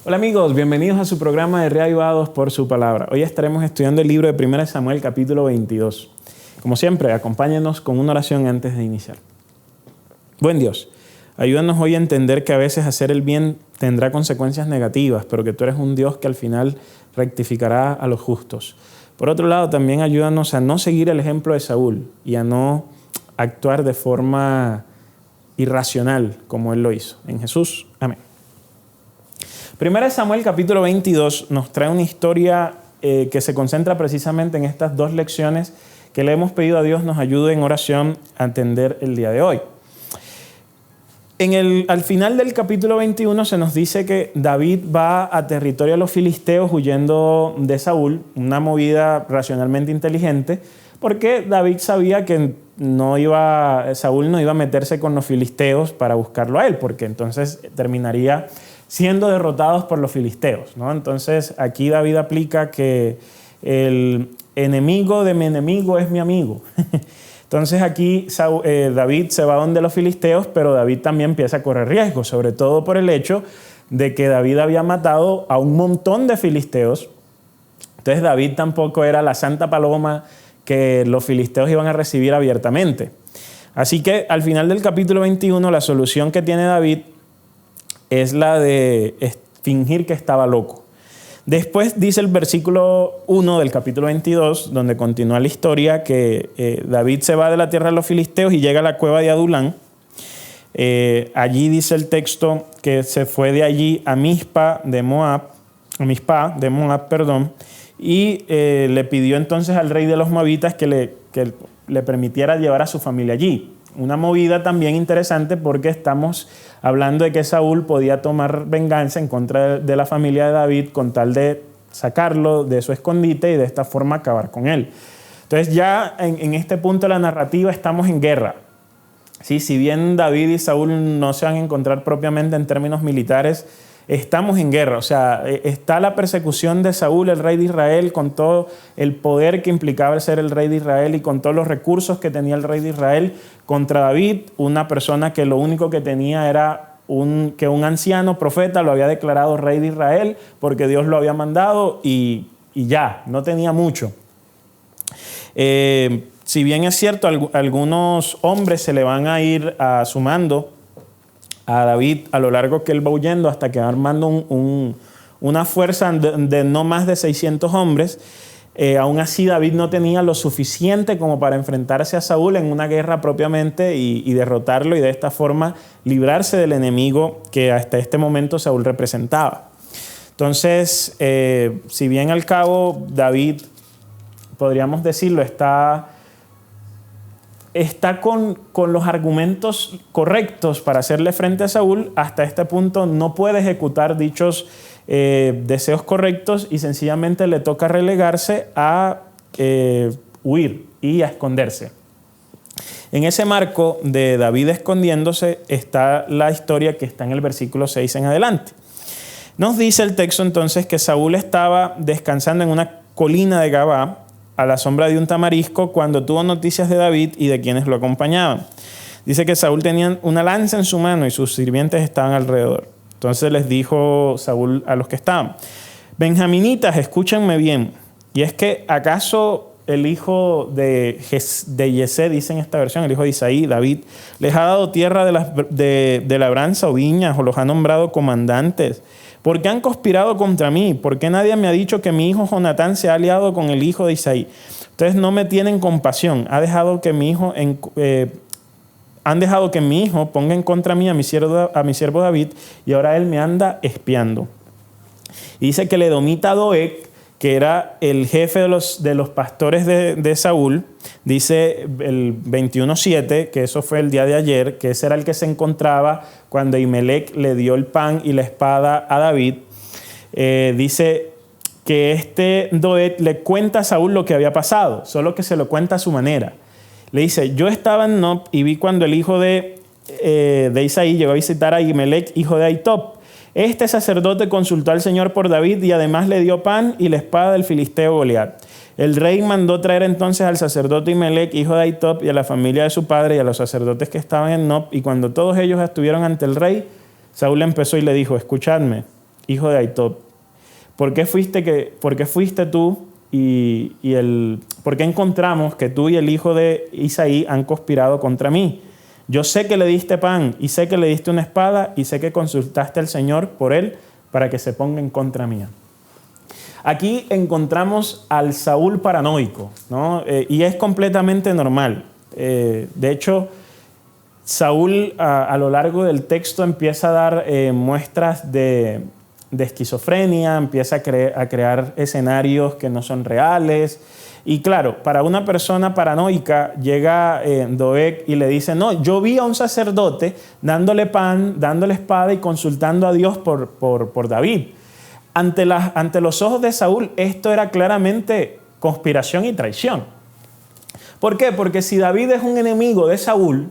Hola amigos, bienvenidos a su programa de Reavivados por su palabra. Hoy estaremos estudiando el libro de 1 Samuel capítulo 22. Como siempre, acompáñenos con una oración antes de iniciar. Buen Dios, ayúdanos hoy a entender que a veces hacer el bien tendrá consecuencias negativas, pero que tú eres un Dios que al final rectificará a los justos. Por otro lado, también ayúdanos a no seguir el ejemplo de Saúl y a no actuar de forma irracional como él lo hizo. En Jesús, amén. 1 Samuel capítulo 22 nos trae una historia que se concentra precisamente en estas dos lecciones que le hemos pedido a Dios nos ayude en oración a entender el día de hoy. Al final del capítulo 21 se nos dice que David va a territorio de los filisteos huyendo de Saúl, una movida racionalmente inteligente, porque David sabía que Saúl no iba a meterse con los filisteos para buscarlo a él, porque entonces terminaría siendo derrotados por los filisteos, ¿no? Entonces aquí David aplica que el enemigo de mi enemigo es mi amigo. Entonces aquí David se va donde los filisteos, pero David también empieza a correr riesgos, sobre todo por el hecho de que David había matado a un montón de filisteos. Entonces David tampoco era la santa paloma que los filisteos iban a recibir abiertamente. Así que al final del capítulo 21 la solución que tiene David es la de fingir que estaba loco. Después dice el versículo 1 del capítulo 22, donde continúa la historia, que David se va de la tierra de los filisteos y llega a la cueva de Adulán. Allí dice el texto que se fue de allí a Mizpa de Moab, y le pidió entonces al rey de los moabitas que le permitiera llevar a su familia allí. Una movida también interesante porque estamos hablando de que Saúl podía tomar venganza en contra de la familia de David con tal de sacarlo de su escondite y de esta forma acabar con él. Entonces ya en este punto de la narrativa estamos en guerra. ¿Sí? Si bien David y Saúl no se van a encontrar propiamente en términos militares, estamos en guerra. O sea, está la persecución de Saúl, el rey de Israel, con todo el poder que implicaba el ser el rey de Israel y con todos los recursos que tenía el rey de Israel, contra David, una persona que lo único que tenía era que un anciano profeta lo había declarado rey de Israel porque Dios lo había mandado y ya, no tenía mucho. Si bien es cierto, algunos hombres se le van a ir sumando a David a lo largo que él va huyendo hasta que va armando una fuerza de no más de 600 hombres. Aún así David no tenía lo suficiente como para enfrentarse a Saúl en una guerra propiamente y derrotarlo y de esta forma librarse del enemigo que hasta este momento Saúl representaba. Entonces, si bien al cabo David, podríamos decirlo, está con los argumentos correctos para hacerle frente a Saúl, hasta este punto no puede ejecutar dichos deseos correctos y sencillamente le toca relegarse a huir y a esconderse. En ese marco de David escondiéndose está la historia que está en el versículo 6 en adelante. Nos dice el texto entonces que Saúl estaba descansando en una colina de Gabá, a la sombra de un tamarisco, cuando tuvo noticias de David y de quienes lo acompañaban. Dice que Saúl tenía una lanza en su mano y sus sirvientes estaban alrededor. Entonces les dijo Saúl a los que estaban: benjaminitas, escúchenme bien. Y es que ¿acaso el hijo de Yesé, dice en esta versión, el hijo de Isaí, David, les ha dado tierra de labranza o viñas o los ha nombrado comandantes? ¿Por qué han conspirado contra mí? ¿Por qué nadie me ha dicho que mi hijo Jonatán se ha aliado con el hijo de Isaí? Ustedes no me tienen compasión. Han dejado que mi hijo ponga en contra mí a mi siervo David, y ahora él me anda espiando. Y dice que el edomita Doeg, que era el jefe de los pastores de Saúl, dice el 21:7, que eso fue el día de ayer, que ese era el que se encontraba cuando Ahimelech le dio el pan y la espada a David. Dice que este Doeg le cuenta a Saúl lo que había pasado, solo que se lo cuenta a su manera. Le dice: yo estaba en Nob y vi cuando el hijo de Isaí llegó a visitar a Ahimelech, hijo de Ahitob. Este sacerdote consultó al Señor por David y además le dio pan y la espada del filisteo Goliat. El rey mandó traer entonces al sacerdote Ahimelech, hijo de Ahitob, y a la familia de su padre y a los sacerdotes que estaban en Nob. Y cuando todos ellos estuvieron ante el rey, Saúl empezó y le dijo: escuchadme, hijo de Ahitob? ¿Por qué fuiste tú por qué encontramos que tú y el hijo de Isaí han conspirado contra mí? Yo sé que le diste pan y sé que le diste una espada y sé que consultaste al Señor por él para que se ponga en contra mía. Aquí encontramos al Saúl paranoico, ¿no? Y es completamente normal. De hecho, Saúl a lo largo del texto empieza a dar muestras de esquizofrenia, empieza a crear escenarios que no son reales. Y claro, para una persona paranoica llega Doeg y le dice, no, yo vi a un sacerdote dándole pan, dándole espada y consultando a Dios por David. Ante los ojos de Saúl esto era claramente conspiración y traición. ¿Por qué? Porque si David es un enemigo de Saúl,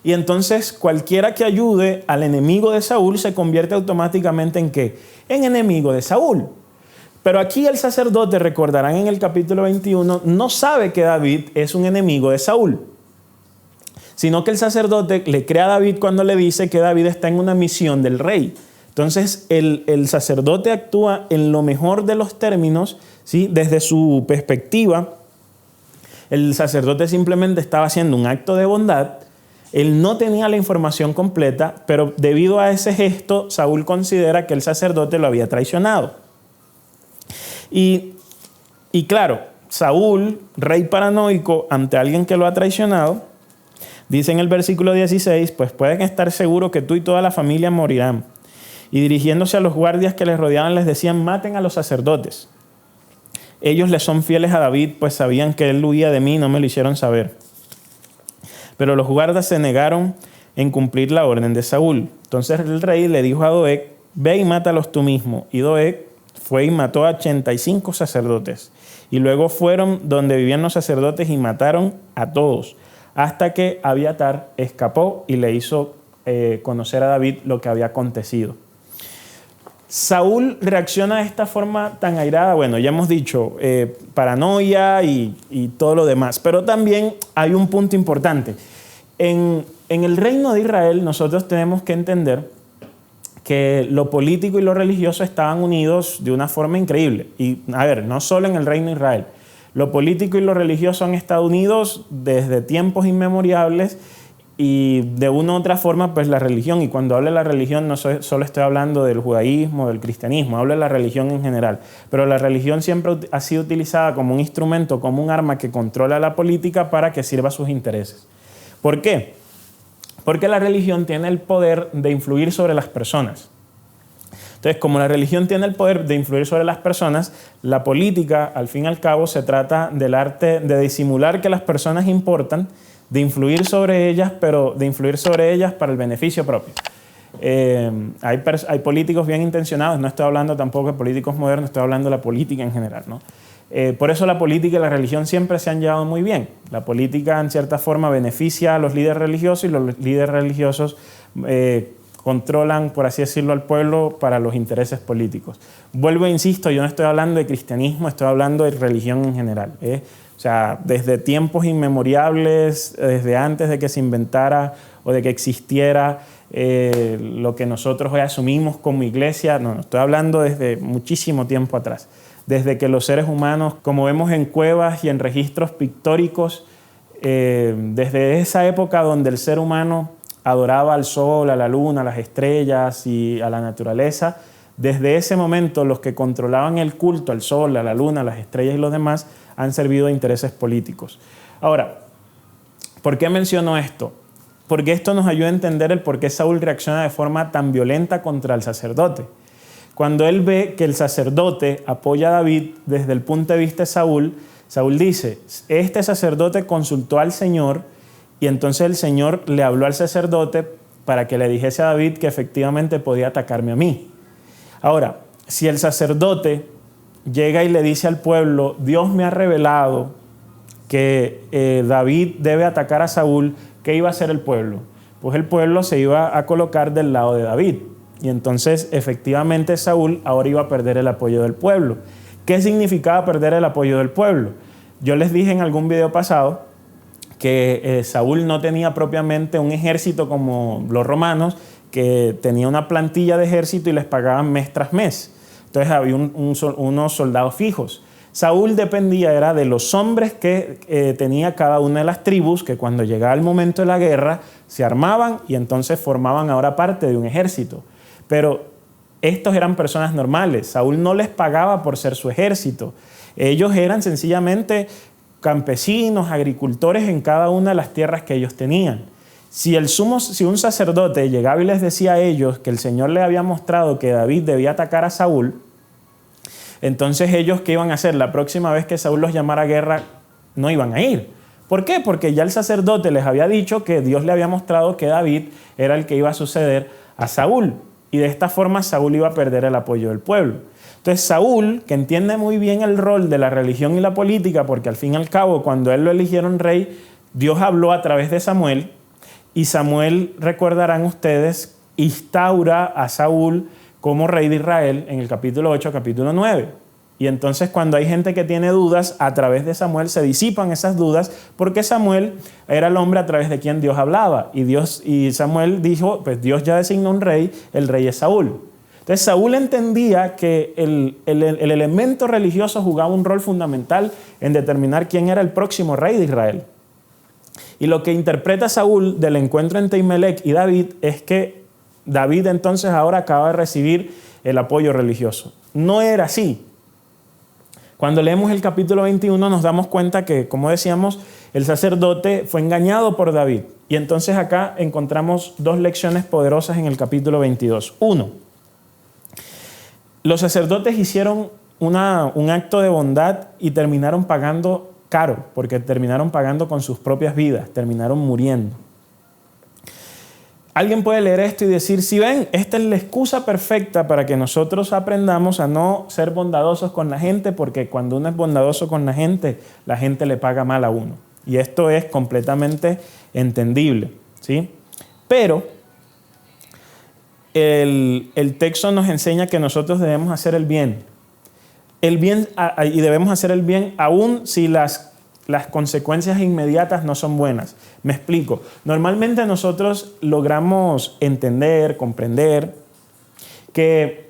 y entonces cualquiera que ayude al enemigo de Saúl se convierte automáticamente ¿en qué? En enemigo de Saúl. Pero aquí el sacerdote, recordarán en el capítulo 21, no sabe que David es un enemigo de Saúl, sino que el sacerdote le cree a David cuando le dice que David está en una misión del rey. Entonces el sacerdote actúa en lo mejor de los términos, ¿sí? Desde su perspectiva, el sacerdote simplemente estaba haciendo un acto de bondad. Él no tenía la información completa, pero debido a ese gesto, Saúl considera que el sacerdote lo había traicionado. Y claro, Saúl, rey paranoico, ante alguien que lo ha traicionado, dice en el versículo 16, pues pueden estar seguros que tú y toda la familia morirán. Y dirigiéndose a los guardias que les rodeaban, les decían, maten a los sacerdotes. Ellos le son fieles a David, pues sabían que él huía de mí y no me lo hicieron saber. Pero los guardas se negaron en cumplir la orden de Saúl. Entonces el rey le dijo a Doeg, ve y mátalos tú mismo. Y Doeg fue y mató a 85 sacerdotes. Y luego fueron donde vivían los sacerdotes y mataron a todos, hasta que Abiatar escapó y le hizo conocer a David lo que había acontecido. Saúl reacciona de esta forma tan airada, bueno, ya hemos dicho, paranoia y todo lo demás, pero también hay un punto importante. En el reino de Israel nosotros tenemos que entender que lo político y lo religioso estaban unidos de una forma increíble. Y a ver, no solo en el reino de Israel, lo político y lo religioso han estado unidos desde tiempos inmemoriales. Y de una u otra forma, pues la religión, y cuando hablo de la religión no solo estoy hablando del judaísmo, del cristianismo, hablo de la religión en general, pero la religión siempre ha sido utilizada como un instrumento, como un arma que controla la política para que sirva a sus intereses. ¿Por qué? Porque la religión tiene el poder de influir sobre las personas. Entonces, como la religión tiene el poder de influir sobre las personas, la política, al fin y al cabo, se trata del arte de disimular que las personas importan, de influir sobre ellas, pero de influir sobre ellas para el beneficio propio. Hay políticos bien intencionados, no estoy hablando tampoco de políticos modernos, estoy hablando de la política en general, ¿no? Por eso la política y la religión siempre se han llevado muy bien. La política, en cierta forma, beneficia a los líderes religiosos y los líderes religiosos controlan, por así decirlo, al pueblo para los intereses políticos. Vuelvo e insisto, yo no estoy hablando de cristianismo, estoy hablando de religión en general. O sea, desde tiempos inmemoriales, desde antes de que se inventara o de que existiera lo que nosotros hoy asumimos como iglesia, no, estoy hablando desde muchísimo tiempo atrás. Desde que los seres humanos, como vemos en cuevas y en registros pictóricos, desde esa época donde el ser humano adoraba al sol, a la luna, a las estrellas y a la naturaleza, desde ese momento los que controlaban el culto al sol, a la luna, a las estrellas y los demás han servido a intereses políticos. Ahora, ¿por qué menciono esto? Porque esto nos ayuda a entender el por qué Saúl reacciona de forma tan violenta contra el sacerdote. Cuando él ve que el sacerdote apoya a David desde el punto de vista de Saúl, Saúl dice, este sacerdote consultó al Señor y entonces el Señor le habló al sacerdote para que le dijese a David que efectivamente podía atacarme a mí. Ahora, si el sacerdote llega y le dice al pueblo, Dios me ha revelado que David debe atacar a Saúl, ¿qué iba a hacer el pueblo? Pues el pueblo se iba a colocar del lado de David. Y entonces, efectivamente, Saúl ahora iba a perder el apoyo del pueblo. ¿Qué significaba perder el apoyo del pueblo? Yo les dije en algún video pasado que Saúl no tenía propiamente un ejército como los romanos, que tenía una plantilla de ejército y les pagaban mes tras mes. Entonces había unos soldados fijos. Saúl dependía era de los hombres que tenía cada una de las tribus, que cuando llegaba el momento de la guerra se armaban y entonces formaban ahora parte de un ejército. Pero estos eran personas normales. Saúl no les pagaba por ser su ejército. Ellos eran sencillamente campesinos, agricultores en cada una de las tierras que ellos tenían. Si un sacerdote llegaba y les decía a ellos que el Señor le había mostrado que David debía atacar a Saúl, entonces ellos, ¿qué iban a hacer? La próxima vez que Saúl los llamara a guerra, no iban a ir. ¿Por qué? Porque ya el sacerdote les había dicho que Dios le había mostrado que David era el que iba a suceder a Saúl. Y de esta forma Saúl iba a perder el apoyo del pueblo. Entonces Saúl, que entiende muy bien el rol de la religión y la política, porque al fin y al cabo, cuando él lo eligieron rey, Dios habló a través de Samuel, y Samuel, recordarán ustedes, instaura a Saúl como rey de Israel en el capítulo 8, capítulo 9. Y entonces cuando hay gente que tiene dudas, a través de Samuel se disipan esas dudas, porque Samuel era el hombre a través de quien Dios hablaba. Y Samuel dijo, pues Dios ya designó un rey, el rey es Saúl. Entonces Saúl entendía que el elemento religioso jugaba un rol fundamental en determinar quién era el próximo rey de Israel. Y lo que interpreta Saúl del encuentro entre Ahimelech y David es que David entonces ahora acaba de recibir el apoyo religioso. No era así. Cuando leemos el capítulo 21 nos damos cuenta que, como decíamos, el sacerdote fue engañado por David. Y entonces acá encontramos dos lecciones poderosas en el capítulo 22. Uno, los sacerdotes hicieron un acto de bondad y terminaron pagando caro, porque terminaron pagando con sus propias vidas, terminaron muriendo. Alguien puede leer esto y decir, si ven, esta es la excusa perfecta para que nosotros aprendamos a no ser bondadosos con la gente, porque cuando uno es bondadoso con la gente le paga mal a uno. Y esto es completamente entendible, ¿sí? Pero el texto nos enseña que nosotros debemos hacer el bien. Y debemos hacer el bien aún si las consecuencias inmediatas no son buenas. Me explico. Normalmente nosotros logramos entender, comprender que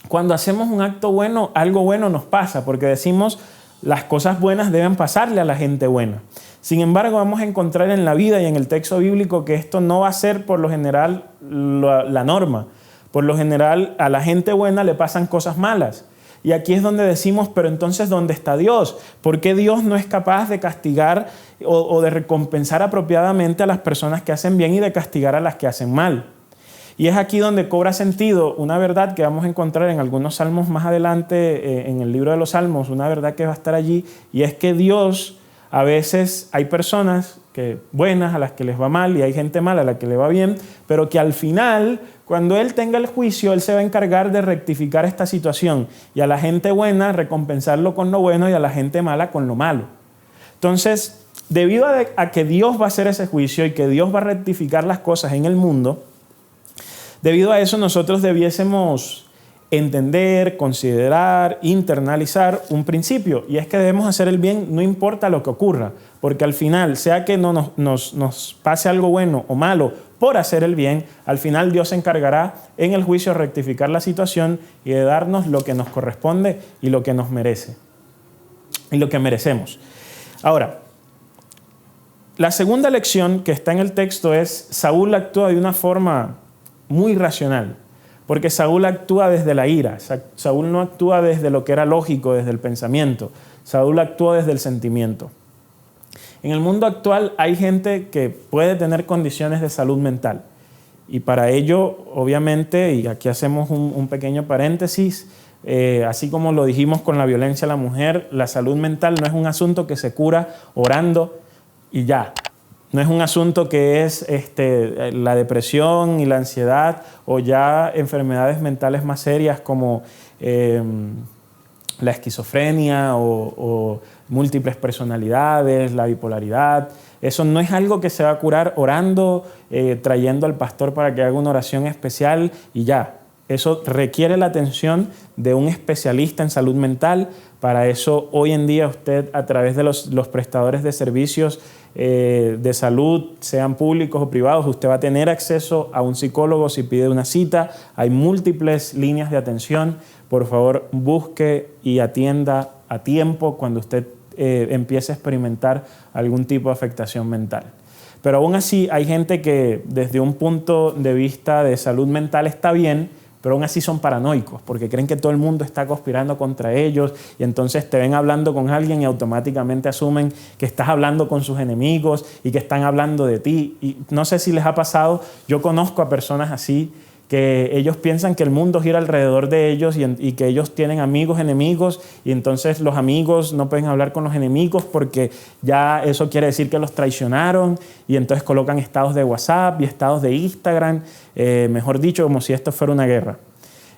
cuando hacemos un acto bueno, algo bueno nos pasa, porque decimos las cosas buenas deben pasarle a la gente buena. Sin embargo, vamos a encontrar en la vida y en el texto bíblico que esto no va a ser por lo general la norma. Por lo general, a la gente buena le pasan cosas malas. Y aquí es donde decimos, pero entonces, ¿dónde está Dios? ¿Por qué Dios no es capaz de castigar o de recompensar apropiadamente a las personas que hacen bien y de castigar a las que hacen mal? Y es aquí donde cobra sentido una verdad que vamos a encontrar en algunos salmos más adelante, en el libro de los Salmos, una verdad que va a estar allí, y es que Dios, a veces hay personas buenas a las que les va mal y hay gente mala a la que le va bien, pero que al final, cuando Él tenga el juicio, Él se va a encargar de rectificar esta situación y a la gente buena recompensarlo con lo bueno y a la gente mala con lo malo. Entonces, debido a que Dios va a hacer ese juicio y que Dios va a rectificar las cosas en el mundo, debido a eso nosotros debiésemos entender, considerar, internalizar un principio, y es que debemos hacer el bien no importa lo que ocurra, porque al final, sea que no nos pase algo bueno o malo por hacer el bien, al final Dios se encargará en el juicio de rectificar la situación y de darnos lo que nos corresponde y lo que nos merece y lo que merecemos. Ahora, la segunda lección que está en el texto es: Saúl actúa de una forma muy racional. Porque Saúl actúa desde la ira. Saúl no actúa desde lo que era lógico, desde el pensamiento. Saúl actúa desde el sentimiento. En el mundo actual hay gente que puede tener condiciones de salud mental. Y para ello, obviamente, y aquí hacemos un pequeño paréntesis, así como lo dijimos con la violencia a la mujer, la salud mental no es un asunto que se cura orando y ya. No es un asunto que es la depresión y la ansiedad o ya enfermedades mentales más serias como la esquizofrenia o múltiples personalidades, la bipolaridad. Eso no es algo que se va a curar orando, trayendo al pastor para que haga una oración especial y ya. Eso requiere la atención de un especialista en salud mental. Para eso, hoy en día, usted, a través de los prestadores de servicios de salud, sean públicos o privados, usted va a tener acceso a un psicólogo si pide una cita. Hay múltiples líneas de atención. Por favor, busque y atienda a tiempo cuando usted empiece a experimentar algún tipo de afectación mental. Pero aún así, hay gente que desde un punto de vista de salud mental está bien, pero aún así son paranoicos porque creen que todo el mundo está conspirando contra ellos y entonces te ven hablando con alguien y automáticamente asumen que estás hablando con sus enemigos y que están hablando de ti. Y no sé si les ha pasado, yo conozco a personas así que ellos piensan que el mundo gira alrededor de ellos y que ellos tienen amigos, enemigos, y entonces los amigos no pueden hablar con los enemigos porque ya eso quiere decir que los traicionaron, y entonces colocan estados de WhatsApp y estados de Instagram, mejor dicho, como si esto fuera una guerra.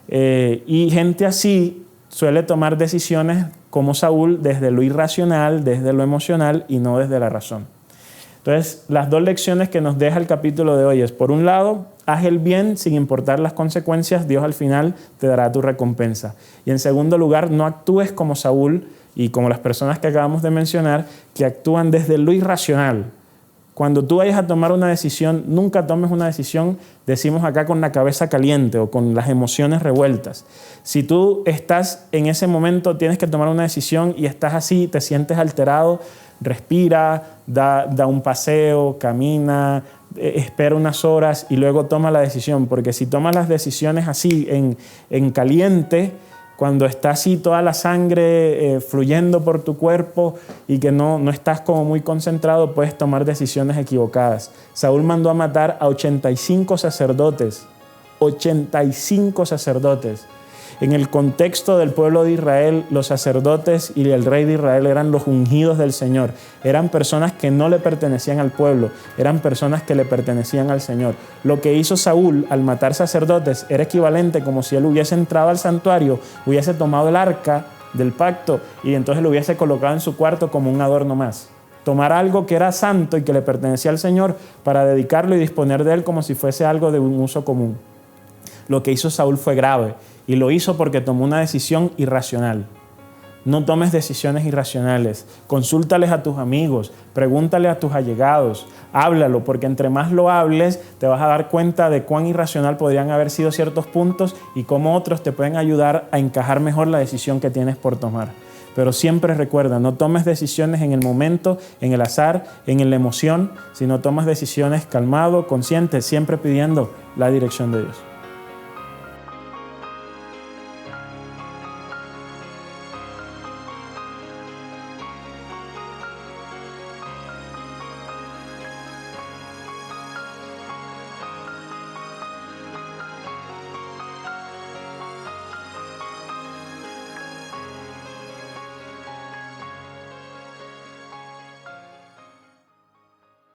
Y gente así suele tomar decisiones como Saúl desde lo irracional, desde lo emocional y no desde la razón. Entonces, las dos lecciones que nos deja el capítulo de hoy es, por un lado, haz el bien sin importar las consecuencias, Dios al final te dará tu recompensa. Y en segundo lugar, no actúes como Saúl y como las personas que acabamos de mencionar, que actúan desde lo irracional. Cuando tú vayas a tomar una decisión, nunca tomes una decisión, decimos acá, con la cabeza caliente o con las emociones revueltas. Si tú estás en ese momento, tienes que tomar una decisión y estás así, te sientes alterado, respira, da un paseo, camina, espera unas horas y luego toma la decisión. Porque si tomas las decisiones así en caliente, cuando está así toda la sangre fluyendo por tu cuerpo y que no estás como muy concentrado, puedes tomar decisiones equivocadas. Saúl mandó a matar a 85 sacerdotes. 85 sacerdotes. En el contexto del pueblo de Israel, los sacerdotes y el rey de Israel eran los ungidos del Señor. Eran personas que no le pertenecían al pueblo, eran personas que le pertenecían al Señor. Lo que hizo Saúl al matar sacerdotes era equivalente como si él hubiese entrado al santuario, hubiese tomado el arca del pacto y entonces lo hubiese colocado en su cuarto como un adorno más. Tomar algo que era santo y que le pertenecía al Señor para dedicarlo y disponer de él como si fuese algo de un uso común. Lo que hizo Saúl fue grave y lo hizo porque tomó una decisión irracional. No tomes decisiones irracionales. Consúltales a tus amigos, pregúntale a tus allegados, háblalo, porque entre más lo hables te vas a dar cuenta de cuán irracional podrían haber sido ciertos puntos y cómo otros te pueden ayudar a encajar mejor la decisión que tienes por tomar. Pero siempre recuerda, no tomes decisiones en el momento, en el azar, en la emoción, sino tomas decisiones calmado, consciente, siempre pidiendo la dirección de Dios.